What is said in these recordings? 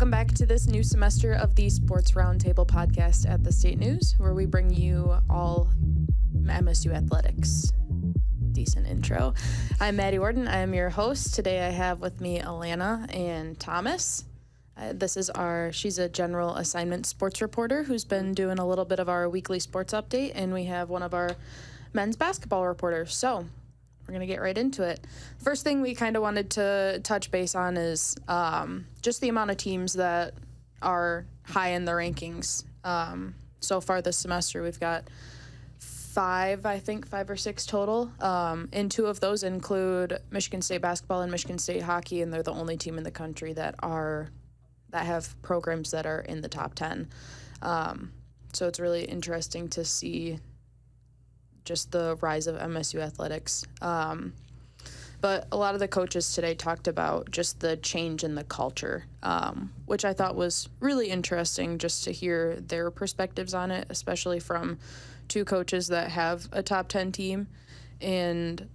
Welcome back to this new semester of the Sports Roundtable podcast at the State News, where we bring you all MSU athletics. Decent intro. I'm Maddie Warden. I am your host. Today I have with me Alana and Thomas. She's a general assignment sports reporter who's been doing a little bit of our weekly sports update, and we have one of our men's basketball reporters. So we're going to get right into it. First thing we kind of wanted to touch base on is just the amount of teams that are high in the rankings. So far this semester, we've got five or six total. And two of those include Michigan State basketball and Michigan State hockey, and they're the only team in the country that have programs that are in the top 10. So it's really interesting to see just the rise of MSU athletics. But a lot of the coaches today talked about just the change in the culture, which I thought was really interesting just to hear their perspectives on it, especially from two coaches that have a top 10 team, and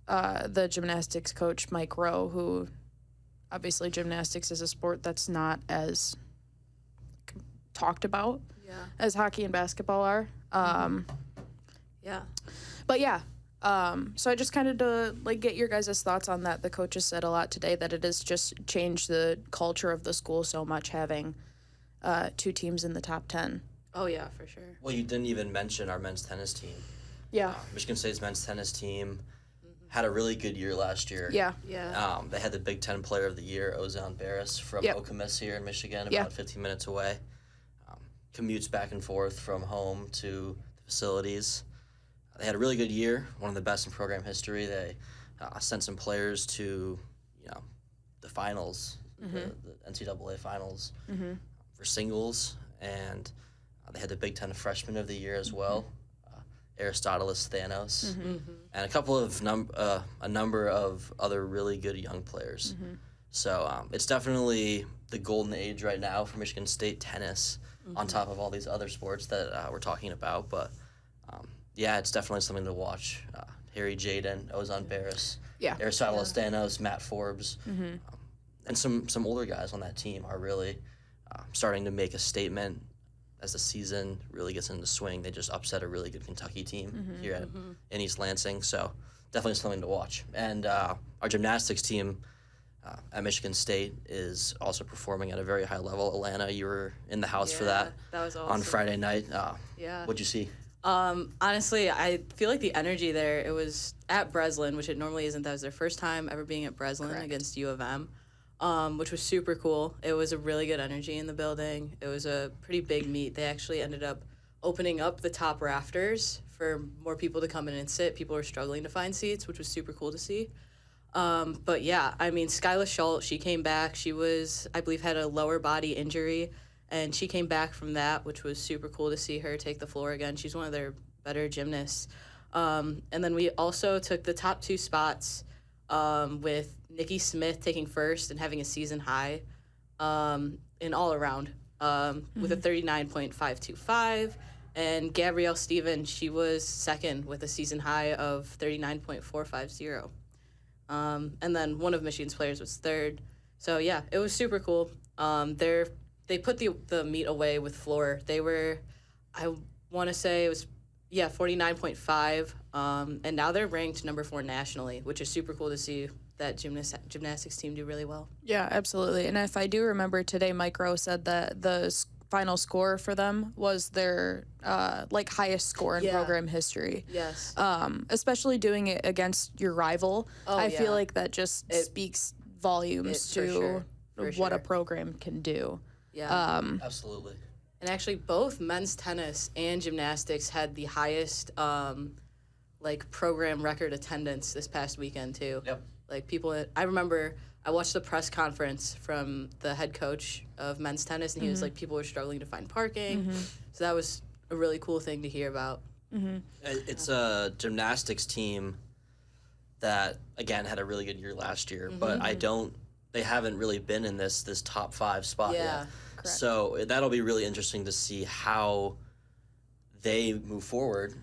the gymnastics coach, Mike Rowe, who obviously gymnastics is a sport that's not as talked about as hockey and basketball are. But yeah, so I just kind of to get your guys' thoughts on that. The coaches said a lot today that it has just changed the culture of the school so much, having two teams in the top 10. Oh, yeah, for sure. Well, you didn't even mention our men's tennis team. Yeah. Michigan State's men's tennis team had a really good year last year. Yeah. They had the Big Ten Player of the Year, Ozan Barris from Okemos here in Michigan, about 15 minutes away. Commutes back and forth from home to the facilities. They had a really good year, one of the best in program history. They sent some players to, the finals, the NCAA finals for singles, and they had the Big Ten Freshman of the Year as well, Aristoteles Thanos, and a couple of a number of other really good young players. So it's definitely the golden age right now for Michigan State tennis, on top of all these other sports that we're talking about, but. Yeah, it's definitely something to watch. Harry Jaden, Ozan Barris, Aristoteles Thanos, Matt Forbes, and some older guys on that team are really starting to make a statement as the season really gets into swing. They just upset a really good Kentucky team here in East Lansing, so definitely something to watch. And our gymnastics team at Michigan State is also performing at a very high level. Alana, you were in the house for that. That was awesome. On Friday night. What'd you see? Honestly, I feel like the energy there, it was at Breslin, which it normally isn't. That was their first time ever being at Breslin against U of M, which was super cool. It was a really good energy in the building. It was a pretty big meet. They actually ended up opening up the top rafters for more people to come in and sit. People were struggling to find seats, which was super cool to see. But yeah, I mean, Skyla Schultz, she came back. She was, I believe, had a lower body injury. And she came back from that, which was super cool to see her take the floor again. She's one of their better gymnasts. And then we also took the top two spots with Nikki Smith taking first and having a season high in all around with a 39.525. And Gabrielle Stevens, she was second with a season high of 39.450. And then one of Michigan's players was third. So, yeah, it was super cool. They put the meet away with floor. They were, I want to say it was, 49.5. And now they're ranked number 4 nationally, which is super cool to see that gymnastics team do really well. Yeah, absolutely. And if I do remember today, Mike Rowe said that the final score for them was their highest score in program history. Yes. Especially doing it against your rival. I feel like that just speaks volumes to what a program can do. Yeah. Absolutely. And actually, both men's tennis and gymnastics had the highest, program record attendance this past weekend, too. Yep. I remember I watched the press conference from the head coach of men's tennis, and he was like, people were struggling to find parking. So that was a really cool thing to hear about. It's a gymnastics team that, again, had a really good year last year, but they haven't really been in this top 5 spot yet. Correct. So that'll be really interesting to see how they move forward,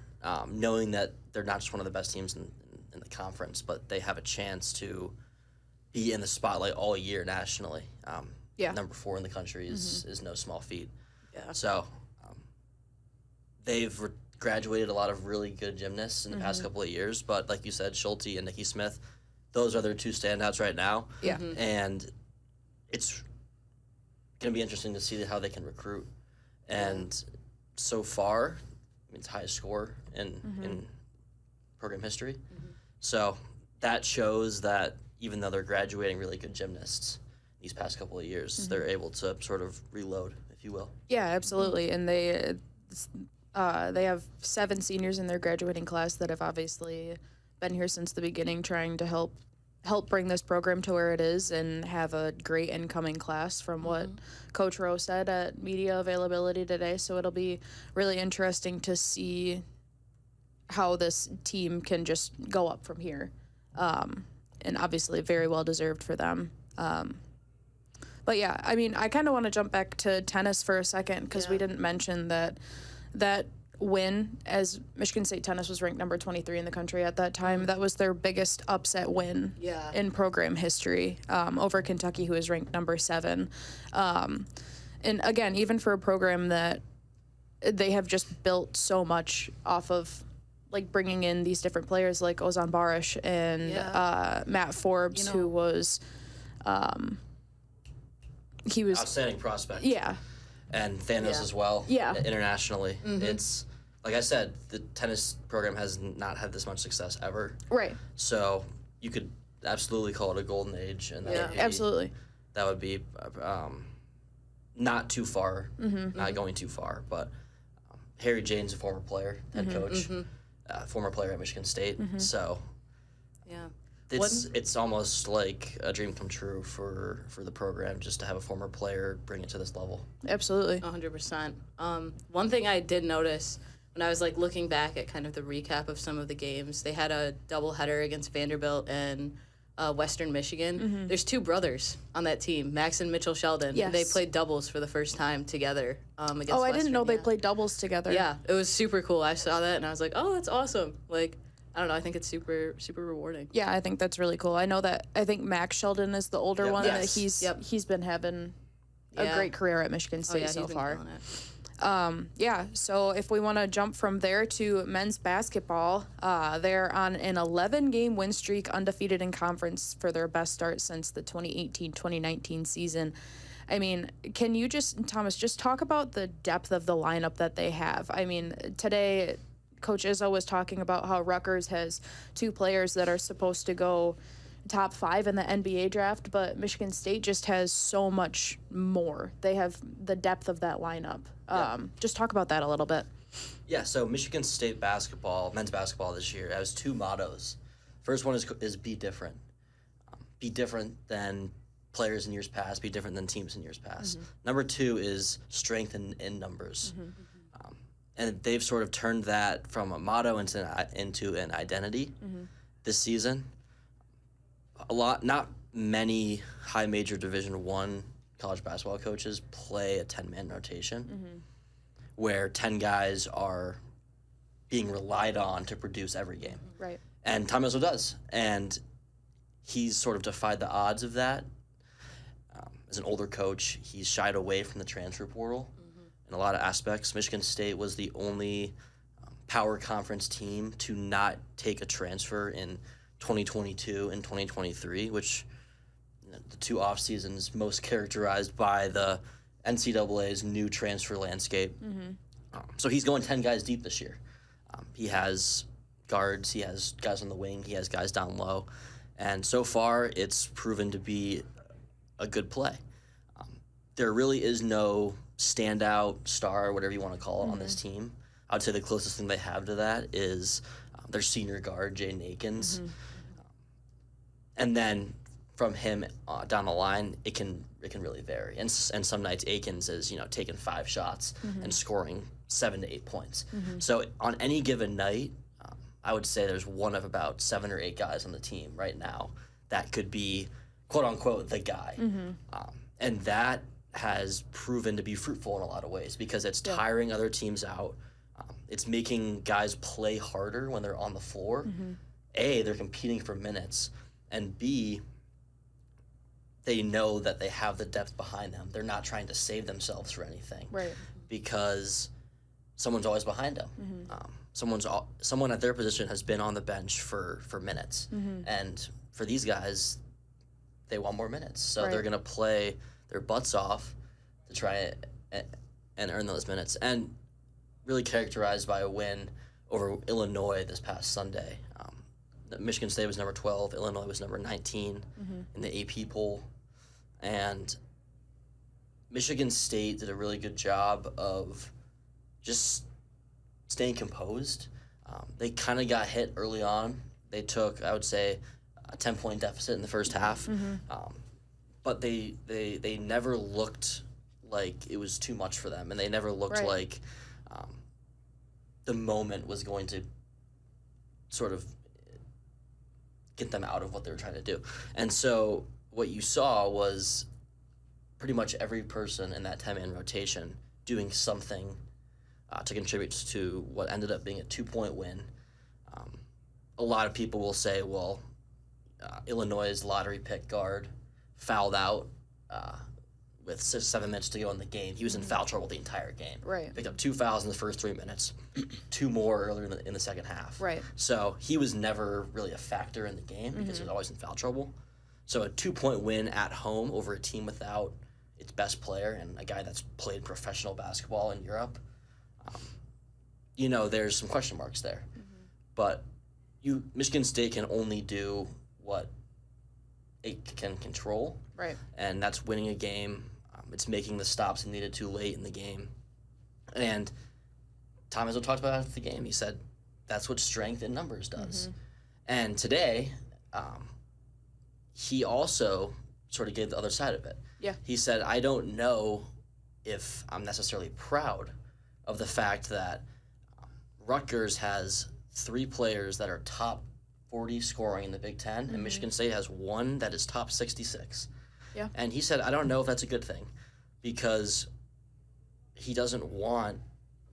knowing that they're not just one of the best teams in the conference, but they have a chance to be in the spotlight all year nationally. number 4 in the country is no small feat. Yeah. So they've graduated a lot of really good gymnasts in the past couple of years, but like you said, Schulte and Nikki Smith, those are their 2 standouts right now. Yeah. And it's going to be interesting to see how they can recruit. And so far, it's highest score in program history. So that shows that even though they're graduating really good gymnasts these past couple of years, they're able to sort of reload, if you will. Yeah, absolutely. And they have 7 seniors in their graduating class that have obviously been here since the beginning, trying to help bring this program to where it is and have a great incoming class from what Coach Rowe said at media availability today. So it'll be really interesting to see how this team can just go up from here. And obviously very well deserved for them. But yeah, I mean, I kind of want to jump back to tennis for a second because we didn't mention that win, as Michigan State tennis was ranked number 23 in the country at that time. That was their biggest upset win in program history, over Kentucky, who is ranked number 7. And again, even for a program that they have just built so much off of, like bringing in these different players like Ozan Barish and Matt Forbes, who was he was outstanding prospect. Yeah. And Thanos as well. Yeah. Internationally. It's, like I said, the tennis program has not had this much success ever. Right. So you could absolutely call it a golden age. And Absolutely. That would be not too far, not going too far. But Harry Jane's a former player, head coach, former player at Michigan State. So it's almost like a dream come true for the program just to have a former player bring it to this level. Absolutely. 100%. One thing I did notice when I was like looking back at kind of the recap of some of the games, they had a doubleheader against Vanderbilt and Western Michigan. There's 2 brothers on that team, Max and Mitchell Sheldon. Yes. And they played doubles for the first time together against Western. I didn't know they played doubles together. Yeah, it was super cool. I saw that and I was like, oh, that's awesome. Like, I don't know. I think it's super, super rewarding. Yeah, I think that's really cool. I think Max Sheldon is the older one. Yes. That he's been having a great career at Michigan State so far. So if we want to jump from there to men's basketball, they're on an 11-game win streak, undefeated in conference for their best start since the 2018-2019 season. I mean, can you Thomas, just talk about the depth of the lineup that they have? I mean, today Coach Izzo was talking about how Rutgers has 2 players that are supposed to go top 5 in the NBA draft, but Michigan State just has so much more. They have the depth of that lineup. Just talk about that a little bit. Yeah, so Michigan State basketball, men's basketball this year, has 2 mottos. First one is be different. Be different than players in years past, be different than teams in years past. Number 2 is strength in numbers. And they've sort of turned that from a motto into an identity this season. Not many high major Division I college basketball coaches play a 10-man rotation where 10 guys are being relied on to produce every game. Right. And Tom Izzo does. And he's sort of defied the odds of that. As an older coach, he's shied away from the transfer portal. In a lot of aspects, Michigan State was the only power conference team to not take a transfer in 2022 and 2023, which the 2 off seasons most characterized by the NCAA's new transfer landscape. So he's going 10 guys deep this year. He has guards, he has guys on the wing, he has guys down low, and so far it's proven to be a good play. There really is no standout star, whatever you want to call it, on this team. I would say the closest thing they have to that is their senior guard, Jaden Akins. And then from him down the line, it can really vary. And some nights Akins is taking 5 shots and scoring 7 to 8 points. So on any given night, I would say there's one of about 7 or 8 guys on the team right now that could be quote unquote the guy, and that has proven to be fruitful in a lot of ways because it's tiring other teams out. It's making guys play harder when they're on the floor. A, they're competing for minutes, and B, they know that they have the depth behind them. They're not trying to save themselves for anything. Right. Because someone's always behind them. Someone at their position has been on the bench for minutes. And for these guys, they want more minutes. So they're going to play their butts off to try and earn those minutes. And really characterized by a win over Illinois this past Sunday. Michigan State was number 12. Illinois was number 19 in the AP poll. And Michigan State did a really good job of just staying composed. They kind of got hit early on. They took, I would say, a 10-point deficit in the first half. But they never looked like it was too much for them, and they never looked like the moment was going to sort of get them out of what they were trying to do. And so what you saw was pretty much every person in that 10-man rotation doing something to contribute to what ended up being a 2-point win. A lot of people will say, well, Illinois' lottery pick guard fouled out with 7 minutes to go in the game. He was in foul trouble the entire game. Right. Picked up 2 fouls in the first 3 minutes, 2 more earlier in the second half. Right. So he was never really a factor in the game because he was always in foul trouble. So a 2-point win at home over a team without its best player and a guy that's played professional basketball in Europe, there's some question marks there. But Michigan State can only do what it can control. Right. And that's winning a game. It's making the stops it needed to late in the game. And Tom Izzo talked about it after the game. He said that's what strength in numbers does. And today, he also sort of gave the other side of it. Yeah. He said, I don't know if I'm necessarily proud of the fact that Rutgers has 3 players that are top 40 scoring in the Big Ten, and Michigan State has 1 that is top 66. Yeah. And he said, I don't know if that's a good thing, because he doesn't want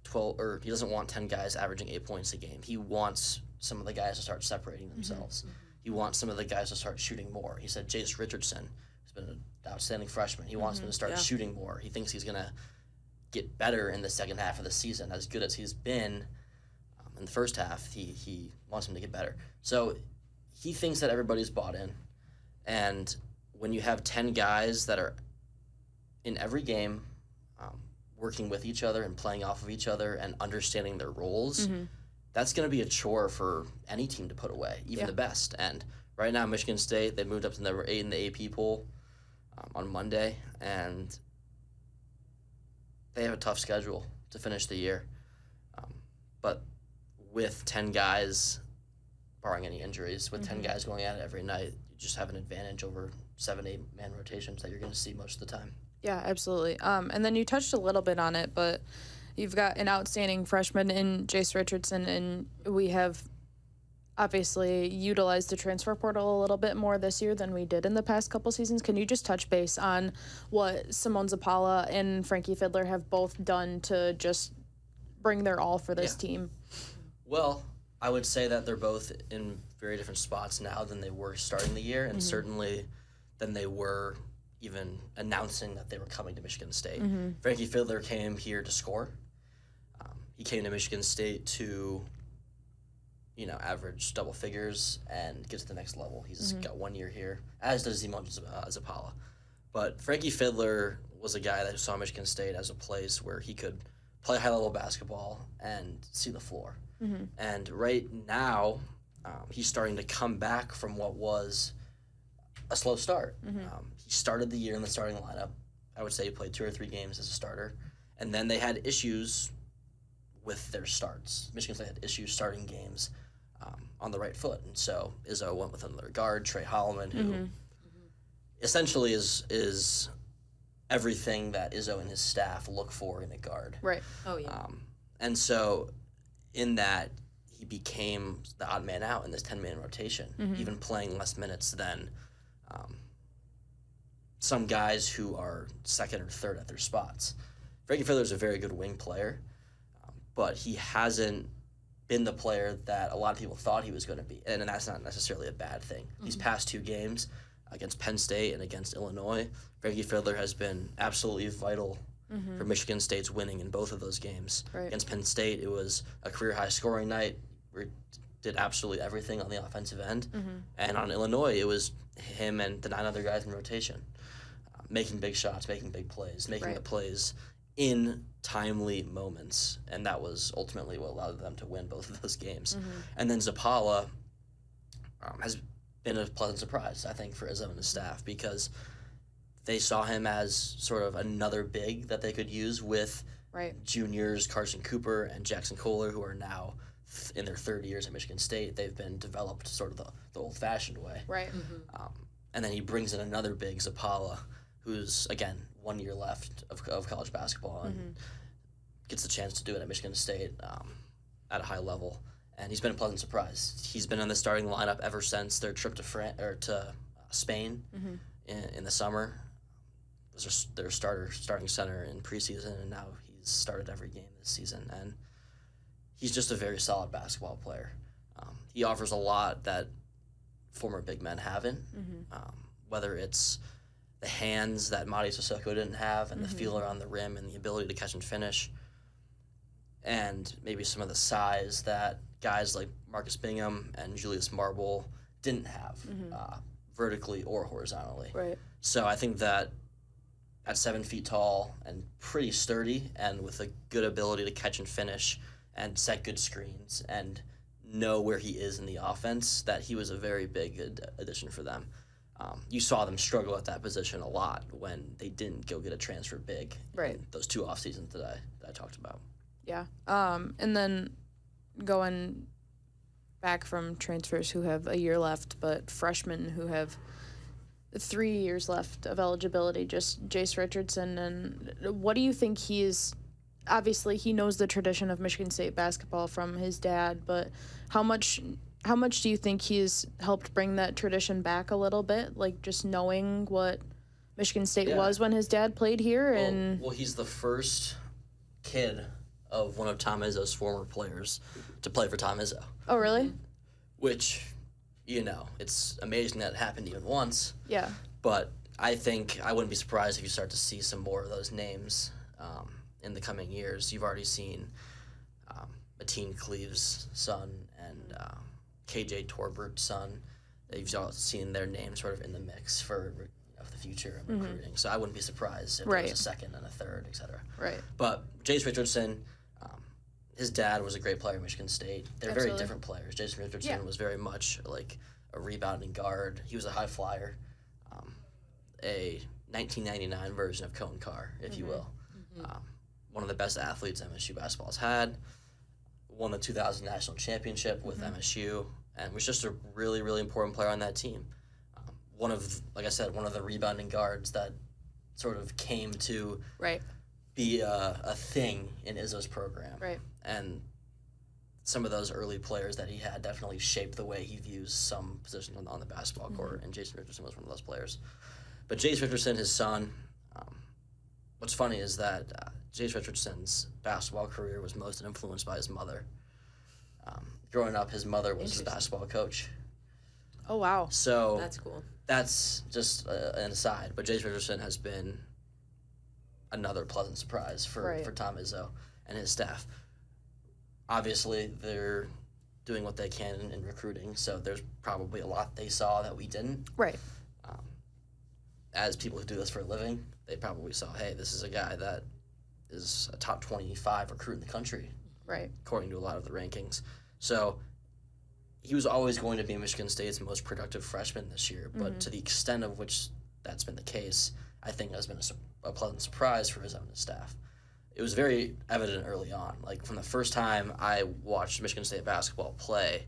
10 guys averaging 8 points a game. He wants some of the guys to start separating themselves. He wants some of the guys to start shooting more. He said Jace Richardson has been an outstanding freshman. He wants him to start shooting more. He thinks he's going to get better in the second half of the season. As good as he's been in the first half, he wants him to get better. So he thinks that everybody's bought in. And when you have 10 guys that are in every game working with each other and playing off of each other and understanding their roles, that's going to be a chore for any team to put away, even the best. And right now, Michigan State, they moved up to number 8 in the AP poll on Monday, and they have a tough schedule to finish the year. But with 10 guys, barring any injuries, with 10 guys going at it every night, you just have an advantage over 7-8 man rotations that you're going to see most of the time. Yeah, absolutely. And then you touched a little bit on it, but you've got an outstanding freshman in Jace Richardson, and we have obviously utilized the transfer portal a little bit more this year than we did in the past couple seasons. Can you just touch base on what Simone Zapala and Frankie Fiddler have both done to just bring their all for this team? Well, I would say that they're both in very different spots now than they were starting the year, and certainly than they were even announcing that they were coming to Michigan State. Frankie Fiddler came here to score. He came to Michigan State to, average double figures and get to the next level. He's got 1 year here, as does Simone Zapala. But Frankie Fiddler was a guy that saw Michigan State as a place where he could play high-level basketball and see the floor. And right now, he's starting to come back from what was a slow start. He started the year in the starting lineup. I would say he played 2 or 3 games as a starter. And then they had issues with their starts. Michigan State had issues starting games on the right foot. And so Izzo went with another guard, Trey Holloman, who essentially is everything that Izzo and his staff look for in a guard. Right. Oh, yeah. And so in that, he became the odd man out in this 10-man rotation, even playing less minutes than some guys who are second or third at their spots. Frankie Fiddler is a very good wing player, but he hasn't been the player that a lot of people thought he was going to be, and that's not necessarily a bad thing. These past 2 games, against Penn State and against Illinois. Frankie Fiddler has been absolutely vital for Michigan State's winning in both of those games. Right. Against Penn State, it was a career-high scoring night. We did absolutely everything on the offensive end. And on Illinois, it was him and the 9 other guys in rotation, making big shots, making big plays, making the plays in timely moments. And that was ultimately what allowed them to win both of those games. And then Zappala has been a pleasant surprise, I think, for Izzo and his staff, because they saw him as sort of another big that they could use with juniors Carson Cooper and Jackson Kohler, who are now in their third years at Michigan State. They've been developed sort of the old-fashioned way. Right. And then he brings in another big, Zappala, who's, again, 1 year left of college basketball and gets the chance to do it at Michigan State at a high level. And he's been a pleasant surprise. He's been in the starting lineup ever since their trip to Spain in the summer. Was their starting center in preseason, and now he's started every game this season. And he's just a very solid basketball player. He offers a lot that former big men haven't, whether it's the hands that Mady Sissoko didn't have, and the feel around the rim, and the ability to catch and finish, and maybe some of the size that guys like Marcus Bingham and Julius Marble didn't have, vertically or horizontally. Right. So I think that at 7 feet tall and pretty sturdy, and with a good ability to catch and finish and set good screens and know where he is in the offense, that he was a very big addition for them. You saw them struggle at that position a lot when they didn't go get a transfer big in those 2 off seasons that I talked about. Yeah. And then going back from transfers who have a year left, but freshmen who have 3 years left of eligibility, just Jace Richardson. And what do you think obviously he knows the tradition of Michigan State basketball from his dad, but how much do you think he's helped bring that tradition back a little bit, like just knowing what Michigan State was when his dad played here? Well, he's the first kid of one of Tom Izzo's former players to play for Tom Izzo. Oh, really? Which, it's amazing that it happened even once. Yeah. But I think I wouldn't be surprised if you start to see some more of those names in the coming years. You've already seen Mateen Cleave's son and KJ Torbert's son. You've all seen their names sort of in the mix for the future of recruiting. So I wouldn't be surprised if there was a second and a third, et cetera. Right. But Jace Richardson, his dad was a great player at Michigan State. They're very different players. Jason Richardson was very much like a rebounding guard. He was a high flyer, a 1999 version of Cone Carr, if you will. One of the best athletes MSU basketball's had. Won the 2000 national championship with MSU, and was just a really, really important player on that team. Like I said, one of the rebounding guards that sort of came to be a thing in Izzo's program. Right. And some of those early players that he had definitely shaped the way he views some positions on the basketball court, and Jason Richardson was one of those players. But Jace Richardson, his son, what's funny is that Jace Richardson's basketball career was most influenced by his mother. Growing up, his mother was his basketball coach. Oh, wow. So that's cool. That's just an aside, but Jace Richardson has been another pleasant surprise for Tom Izzo and his staff. Obviously, they're doing what they can in recruiting, so there's probably a lot they saw that we didn't. Right. As people who do this for a living, they probably saw, hey, this is a guy that is a top 25 recruit in the country, according to a lot of the rankings. So he was always going to be Michigan State's most productive freshman this year, but to the extent of which that's been the case, I think has been a pleasant surprise for his own staff. It was very evident early on. Like, from the first time I watched Michigan State basketball play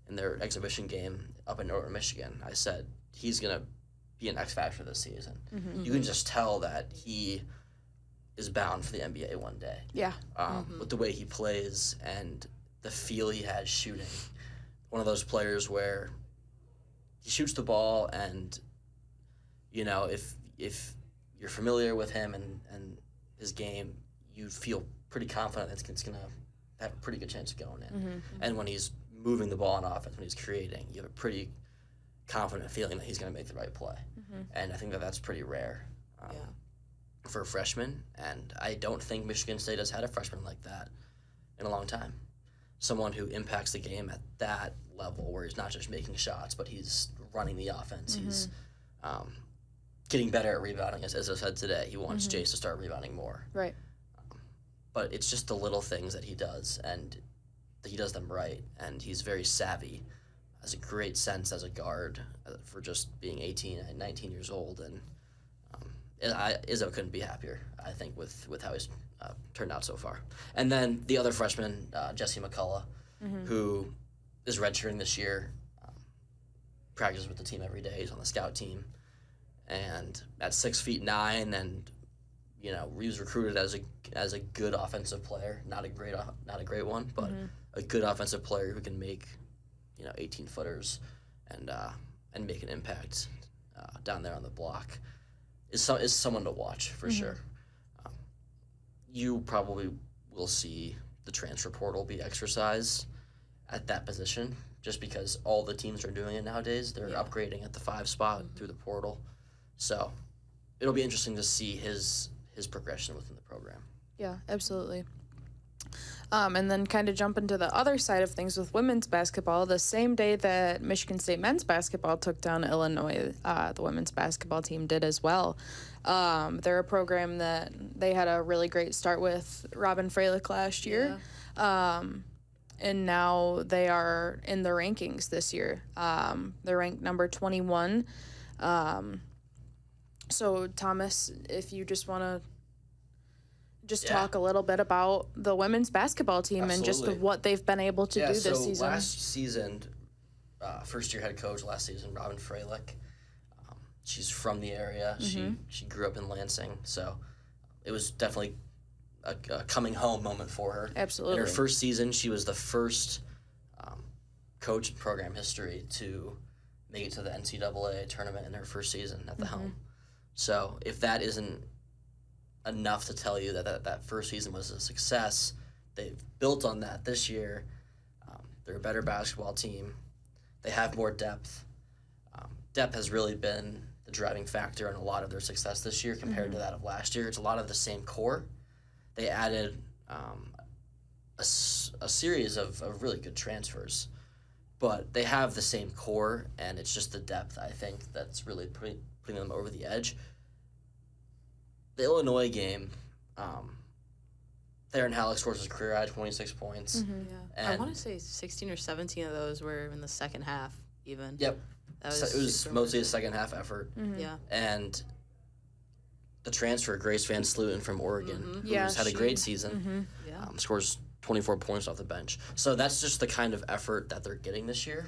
in their exhibition game up in Northern Michigan, I said, he's going to be an X factor this season. You can just tell that he is bound for the NBA one day. Yeah. With the way he plays and the feel he has shooting. One of those players where he shoots the ball, and if you're familiar with him and his game, you feel pretty confident that it's going to have a pretty good chance of going in. And when he's moving the ball on offense, when he's creating, you have a pretty confident feeling that he's going to make the right play. And I think that that's pretty rare for a freshman. And I don't think Michigan State has had a freshman like that in a long time. Someone who impacts the game at that level, where he's not just making shots, but he's running the offense. He's getting better at rebounding, as I said today. He wants Jace to start rebounding more. Right. But it's just the little things that he does, and he does them right. And he's very savvy, has a great sense as a guard for just being 18 and 19 years old. And Izzo couldn't be happier, I think, with how he's turned out so far. And then the other freshman, Jesse McCullough, who is redshirting this year, practices with the team every day. He's on the scout team. And at 6'9", and he was recruited as a good offensive player, not a great one, but a good offensive player who can make 18-footers and make an impact down there on the block is someone to watch for sure. You probably will see the transfer portal be exercised at that position, just because all the teams are doing it nowadays. They're upgrading at the 5 spot through the portal. So it'll be interesting to see his progression within the program. Yeah, absolutely. And then kind of jump into the other side of things with women's basketball. The same day that Michigan State men's basketball took down Illinois, the women's basketball team did as well. They're a program that they had a really great start with Robin Freilich last year. And now they are in the rankings this year. They're ranked number 21. So, Thomas, if you just want to talk a little bit about the women's basketball team and just what they've been able to do this season. Last season, first-year head coach last season, Robin Freilich, she's from the area. She grew up in Lansing, so it was definitely a coming home moment for her. Absolutely. In her first season, she was the first coach in program history to make it to the NCAA tournament in her first season at the helm. So if that isn't enough to tell you that first season was a success, they've built on that this year. They're a better basketball team. They have more depth. Depth has really been the driving factor in a lot of their success this year compared to that of last year. It's a lot of the same core. They added a series of really good transfers, but they have the same core, and it's just the depth, I think, that's really putting them over the edge. The Illinois game, Theron Halleck scores his career high 26 points. And I want to say 16 or 17 of those were in the second half, even. Yep. It was mostly a second half effort. Yeah. And the transfer, Grace Van Sluten from Oregon, who's had a great season, scores 24 points off the bench. So that's just the kind of effort that they're getting this year.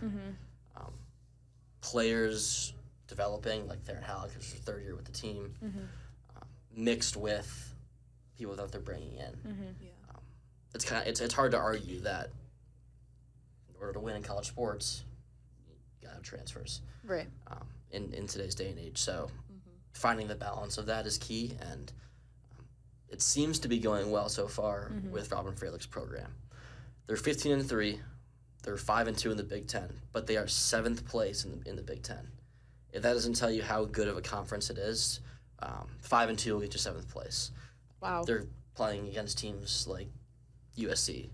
Players developing, like Theron Halleck, who's her third year with the team, mixed with people that they're bringing in. It's hard to argue that in order to win in college sports, you gotta have transfers. Right. In today's day and age, so finding the balance of that is key, and it seems to be going well so far with Robin Freilich's program. They're 15-3. They're 5-2 in the Big Ten, but they are 7th place in the Big Ten. If that doesn't tell you how good of a conference it is, 5-2 will get you 7th place. Wow. They're playing against teams like USC,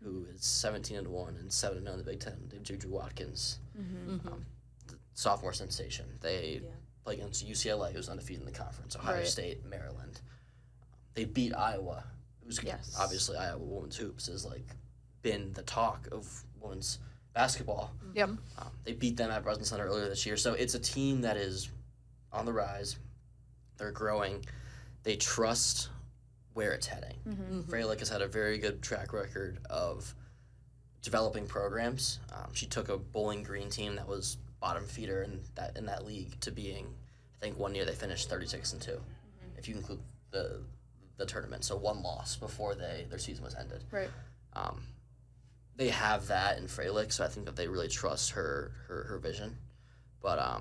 who is 17-1 and 7-0 in the Big Ten. They have Juju Watkins, the sophomore sensation. They play against UCLA, who's undefeated in the conference. Ohio State, Maryland. They beat Iowa, who's obviously Iowa women's hoops has been the talk of women's basketball. Yep. They beat them at Breslin Center earlier this year. So it's a team that is on the rise. They're growing. They trust where it's heading. Freilich has had a very good track record of developing programs. She took a Bowling Green team that was bottom feeder in that league to being, I think one year they finished 36-2, if you include the tournament. So one loss before their season was ended. Right. They have that in Freilich, so I think that they really trust her vision. But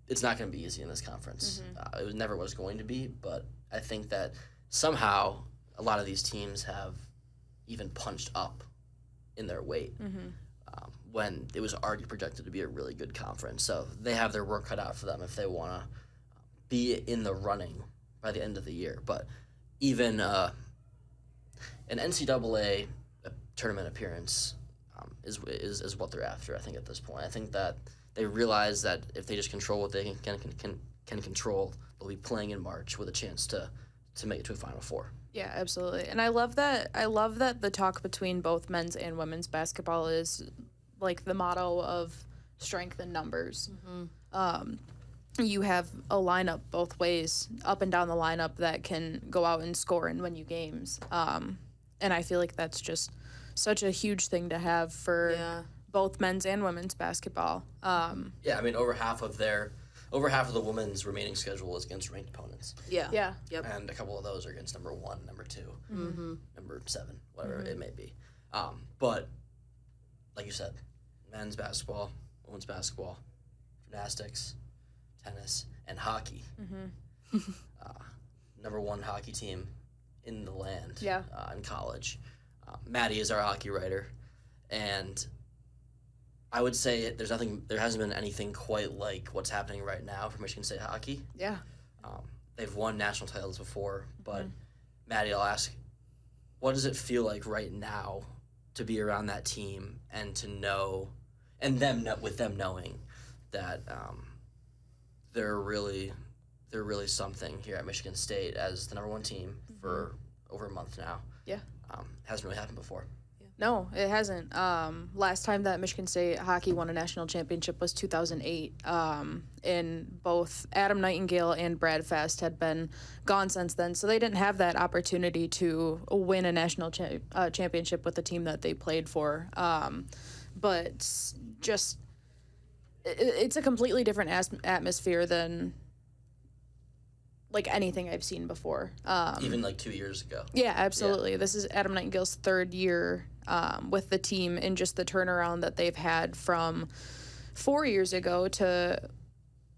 it's not going to be easy in this conference. It never was going to be, but I think that somehow a lot of these teams have even punched up in their weight, when it was already projected to be a really good conference. So they have their work cut out for them if they want to be in the running by the end of the year. But even an NCAA tournament appearance is what they're after, I think, at this point. I think that they realize that if they just control what they can control, they'll be playing in March with a chance to make it to a Final Four. Yeah, absolutely. And I love that the talk between both men's and women's basketball is like the motto of strength in numbers. You have a lineup both ways, up and down the lineup, that can go out and score and win you games. And I feel like that's just such a huge thing to have for both men's and women's basketball. Yeah, I mean, over half of the women's remaining schedule is against ranked opponents. Yeah. Yep. And a couple of those are against number 1, number 2, number 7, whatever it may be. But like you said, men's basketball, women's basketball, gymnastics, tennis, and hockey. Number 1 hockey team in the land in college. Maddie is our hockey writer, and I would say there hasn't been anything quite like what's happening right now for Michigan State hockey. Yeah. They've won national titles before, but Maddie, I'll ask, what does it feel like right now to be around that team and to know, and with them knowing that they're really something here at Michigan State as the number 1 team for over a month now. Yeah. Hasn't really happened before. No, it hasn't. Last time that Michigan State hockey won a national championship was 2008. And both Adam Nightingale and Brad Fast had been gone since then, so they didn't have that opportunity to win a national championship with the team that they played for. But just it's a completely different atmosphere than like anything I've seen before. Even like 2 years ago. Yeah, absolutely. Yeah. This is Adam Nightingale's 3rd year with the team, and just the turnaround that they've had from 4 years ago to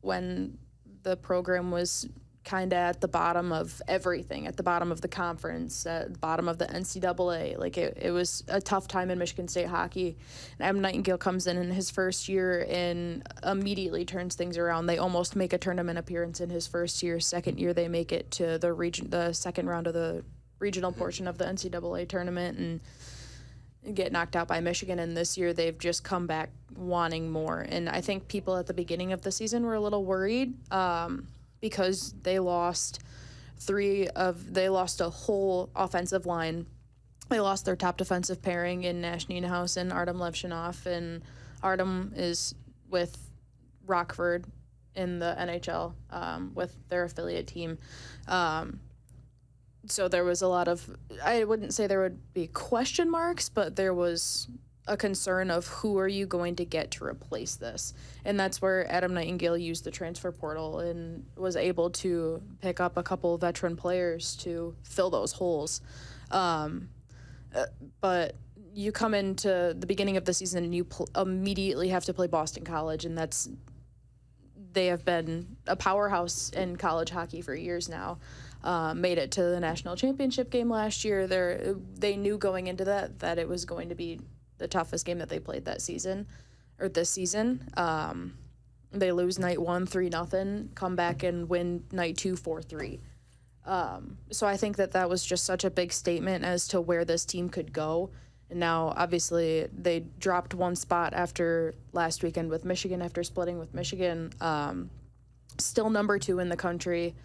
when the program was kind of at the bottom of everything, at the bottom of the conference, at the bottom of the NCAA. Like it was a tough time in Michigan State hockey. And Adam Nightingale comes in his first year and immediately turns things around. They almost make a tournament appearance in his first year. Second year, they make it to the second round of the regional portion of the NCAA tournament and get knocked out by Michigan. And this year, they've just come back wanting more. And I think people at the beginning of the season were a little worried. Because they lost a whole offensive line. They lost their top defensive pairing in Nash Nienhuis and Artem Levshunov, and Artem is with Rockford in the NHL with their affiliate team. So there was a lot of, I wouldn't say there would be question marks, but there was a concern of who are you going to get to replace this. And that's where Adam Nightingale used the transfer portal and was able to pick up a couple of veteran players to fill those holes. But you come into the beginning of the season and you immediately have to play Boston College, and they have been a powerhouse in college hockey for years now. Made it to the national championship game last year. They knew going into that it was going to be the toughest game that they played this season. They lose night 1 3-0, come back and win night 2 4-3. So I think that was just such a big statement as to where this team could go. And now, obviously, they dropped 1 spot after last weekend with Michigan, after splitting with Michigan. Still number 2 in the country.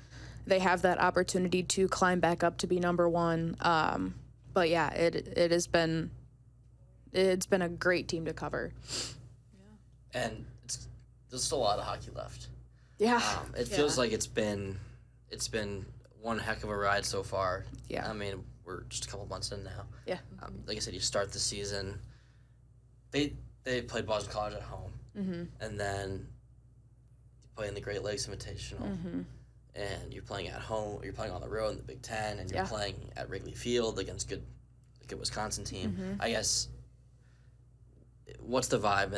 They have that opportunity to climb back up to be number 1. But yeah, it's been a great team to cover. Yeah. And there's still a lot of hockey left. Yeah. It feels like it's been one heck of a ride so far. Yeah. I mean, we're just a couple months in now. Yeah. Like I said, you start the season. They played Boston College at home, and then you play in the Great Lakes Invitational, and you're playing at home. You're playing on the road in the Big Ten, and you're playing at Wrigley Field against a good Wisconsin team. I guess. What's the vibe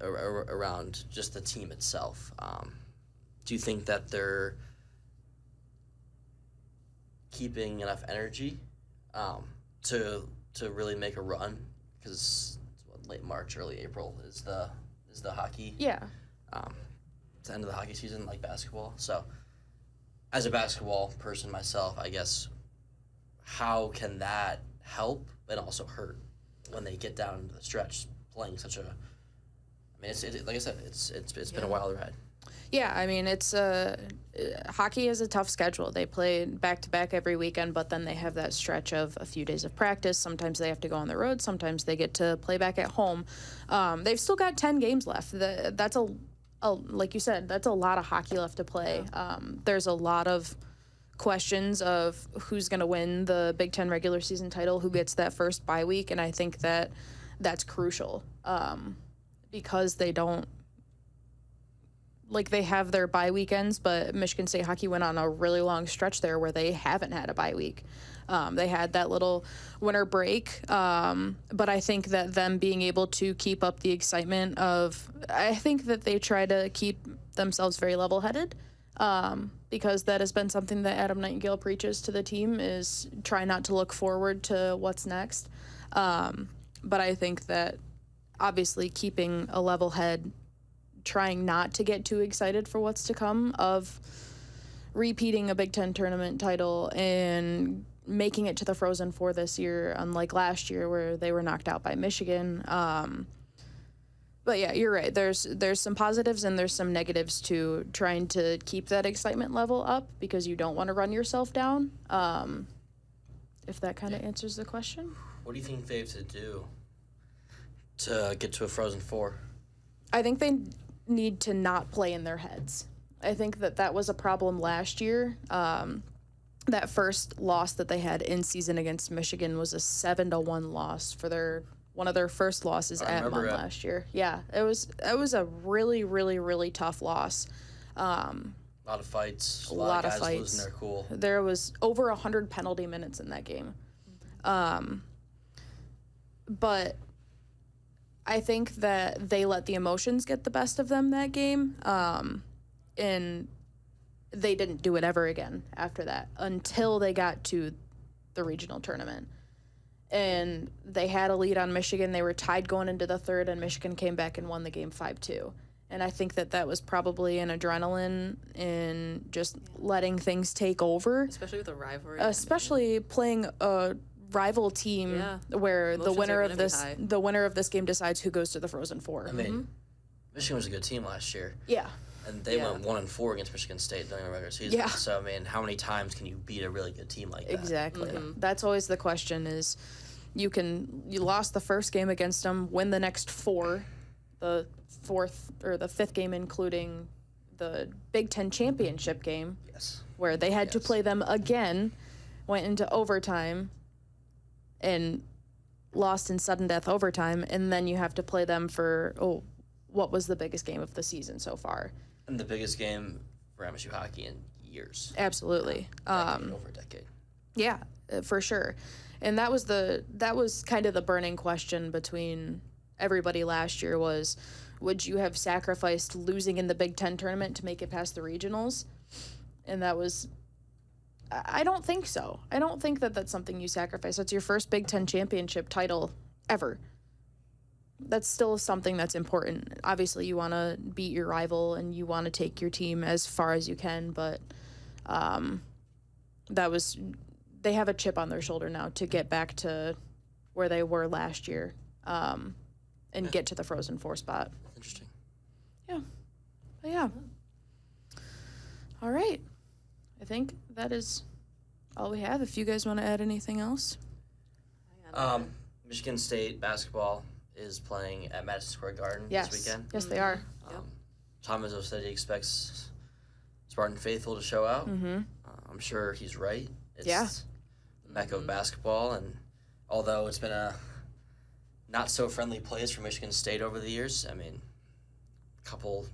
around just the team itself? Do you think that they're keeping enough energy to really make a run? Because late March, early April is the hockey. Yeah. It's the end of the hockey season, like basketball. So, as a basketball person myself, I guess, how can that help and also hurt when they get down into the stretch playing such a? I mean, like I said, it's been a wild ride. Yeah, I mean, it's hockey is a tough schedule. They play back-to-back every weekend, but then they have that stretch of a few days of practice. Sometimes they have to go on the road. Sometimes they get to play back at home. They've still got 10 games left. That's like you said, that's a lot of hockey left to play. There's a lot of questions of who's going to win the Big Ten regular season title, who gets that first bye week, and I think that's crucial because they don't. Like, they have their bye weekends, but Michigan State hockey went on a really long stretch there where they haven't had a bye week. They had that little winter break, but I think that them being able to keep up the excitement I think that they try to keep themselves very level-headed, because that has been something that Adam Nightingale preaches to the team, is try not to look forward to what's next. But I think that obviously keeping a level head, trying not to get too excited for what's to come of repeating a Big Ten tournament title and making it to the Frozen Four this year, unlike last year where they were knocked out by Michigan. But yeah, you're right. There's some positives and there's some negatives to trying to keep that excitement level up because you don't want to run yourself down. If that kind of answers the question. What do you think they have to do to get to a Frozen Four? I think they need to not play in their heads. I think that was a problem last year. That first loss that they had in season against Michigan was a 7-1 loss for one of their first losses at Munn last year. Yeah, it was a really, really, really tough loss. A lot of fights. A lot of guys fights. Losing their cool. There was over 100 penalty minutes in that game. But I think that they let the emotions get the best of them that game, and they didn't do it ever again after that until they got to the regional tournament. And they had a lead on Michigan. They were tied going into the third, and Michigan came back and won the game 5-2. And I think that was probably an adrenaline in just letting things take over. Especially with a rivalry. Especially playing a rival team where the winner of this game decides who goes to the Frozen Four. I mean, Michigan was a good team last year. Yeah. And they went 1-4 against Michigan State during the regular season. Yeah. So I mean, how many times can you beat a really good team like that? Exactly. That's always the question. Is you lost the first game against them, win the next 4, the fourth or the fifth game including the Big Ten championship game. Yes. Where they had to play them again, went into overtime, and lost in sudden death overtime, and then you have to play them for what was the biggest game of the season so far? And the biggest game for MSU hockey in years. Absolutely. Over a decade. Yeah, for sure. And that was kind of the burning question between everybody last year was, would you have sacrificed losing in the Big Ten tournament to make it past the regionals? And that was, I don't think so. I don't think that that's something you sacrifice. That's your first Big Ten championship title ever. That's still something that's important. Obviously, you want to beat your rival and you want to take your team as far as you can, but they have a chip on their shoulder now to get back to where they were last year and get to the Frozen Four spot. Interesting. Yeah. But yeah. All right. I think that is all we have. If you guys want to add anything else. Michigan State basketball is playing at Madison Square Garden this weekend. Yes, they are. Tom Izzo said he expects Spartan faithful to show out. Mm-hmm. I'm sure he's right. It's the mecca of basketball, and although it's been a not so friendly place for Michigan State over the years, I mean, a couple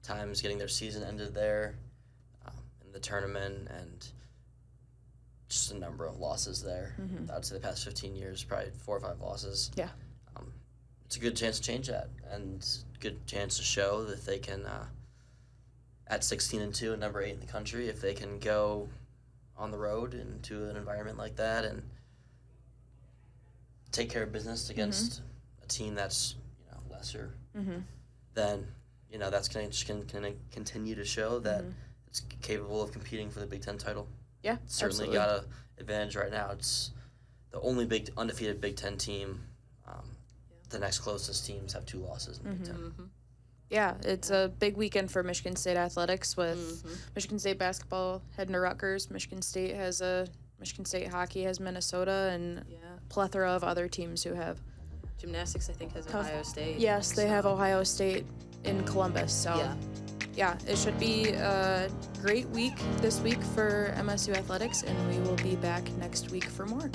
times getting their season ended there in the tournament, and just a number of losses there. Mm-hmm. I'd say the past 15 years, probably 4 or 5 losses. Yeah. It's a good chance to change that, and good chance to show that they can, at 16-2 and number 8 in the country, if they can go on the road into an environment like that and take care of business against a a team that's lesser, then that's going to continue to show that it's capable of competing for the Big Ten title. Yeah, it's certainly got an advantage right now. It's the only undefeated Big Ten team. The next closest teams have 2 losses in the Big Ten. Yeah, it's a big weekend for Michigan State athletics with Michigan State basketball heading to Rutgers. Michigan State hockey has Minnesota, and a plethora of other teams who have. Gymnastics, I think, has Ohio State. Yes, they have Ohio State in Columbus. So, yeah, it should be a great week this week for MSU athletics, and we will be back next week for more.